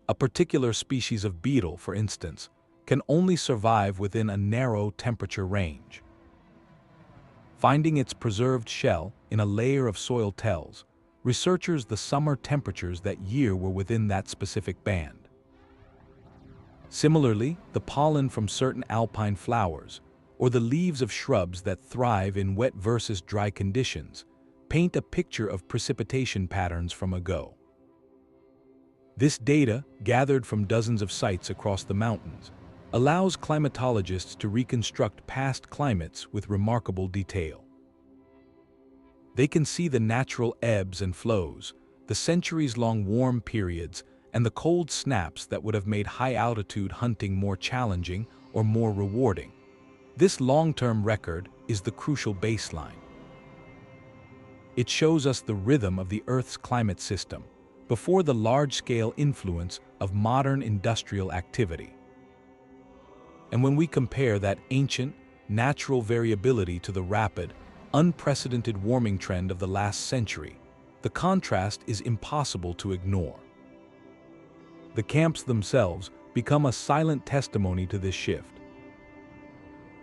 A particular species of beetle, for instance, can only survive within a narrow temperature range. Finding its preserved shell in a layer of soil tells researchers the summer temperatures that year were within that specific band. Similarly, the pollen from certain alpine flowers, or the leaves of shrubs that thrive in wet versus dry conditions, paint a picture of precipitation patterns from ago. This data, gathered from dozens of sites across the mountains, allows climatologists to reconstruct past climates with remarkable detail. They can see the natural ebbs and flows, the centuries-long warm periods, and the cold snaps that would have made high-altitude hunting more challenging or more rewarding. This long-term record is the crucial baseline. It shows us the rhythm of the Earth's climate system before the large-scale influence of modern industrial activity. And when we compare that ancient, natural variability to the rapid, unprecedented warming trend of the last century, the contrast is impossible to ignore. The camps themselves become a silent testimony to this shift.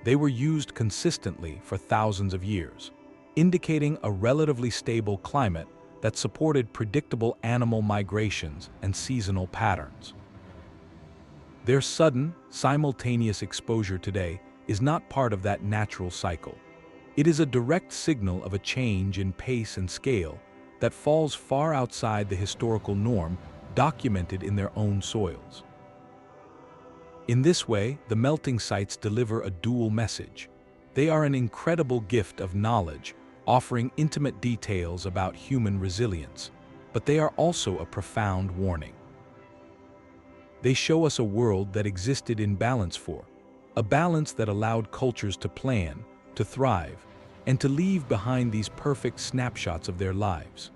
They were used consistently for thousands of years, indicating a relatively stable climate that supported predictable animal migrations and seasonal patterns. Their sudden, simultaneous exposure today is not part of that natural cycle. It is a direct signal of a change in pace and scale that falls far outside the historical norm documented in their own soils. In this way, the melting sites deliver a dual message. They are an incredible gift of knowledge, offering intimate details about human resilience, but they are also a profound warning. They show us a world that existed in balance a balance that allowed cultures to plan, to thrive, and to leave behind these perfect snapshots of their lives.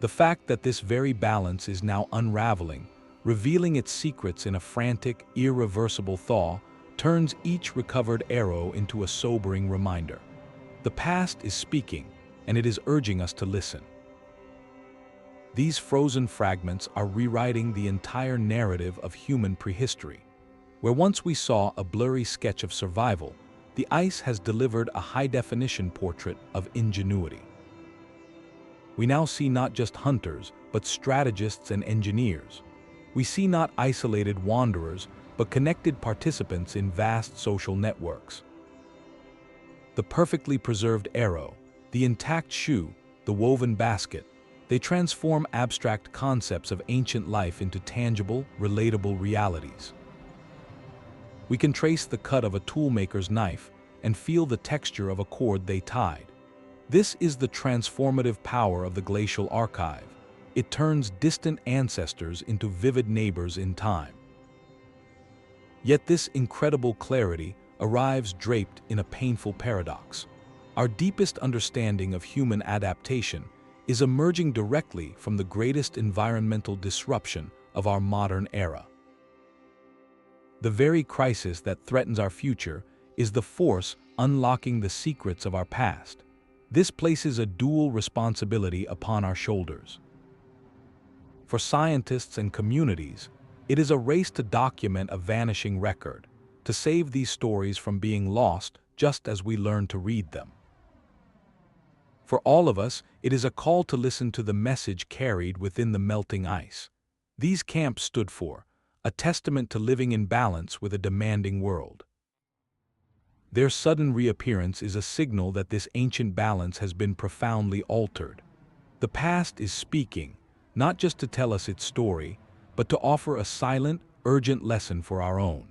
The fact that this very balance is now unraveling, revealing its secrets in a frantic, irreversible thaw, turns each recovered arrow into a sobering reminder. The past is speaking, and it is urging us to listen. These frozen fragments are rewriting the entire narrative of human prehistory. Where once we saw a blurry sketch of survival, the ice has delivered a high-definition portrait of ingenuity. We now see not just hunters, but strategists and engineers. We see not isolated wanderers, but connected participants in vast social networks. The perfectly preserved arrow, the intact shoe, the woven basket, they transform abstract concepts of ancient life into tangible, relatable realities. We can trace the cut of a toolmaker's knife and feel the texture of a cord they tied. This is the transformative power of the glacial archive. It turns distant ancestors into vivid neighbors in time. Yet this incredible clarity arrives draped in a painful paradox. Our deepest understanding of human adaptation is emerging directly from the greatest environmental disruption of our modern era. The very crisis that threatens our future is the force unlocking the secrets of our past. This places a dual responsibility upon our shoulders. For scientists and communities, it is a race to document a vanishing record, to save these stories from being lost just as we learn to read them. For all of us, it is a call to listen to the message carried within the melting ice. These camps stood for a testament to living in balance with a demanding world. Their sudden reappearance is a signal that this ancient balance has been profoundly altered. The past is speaking, not just to tell us its story, but to offer a silent, urgent lesson for our own.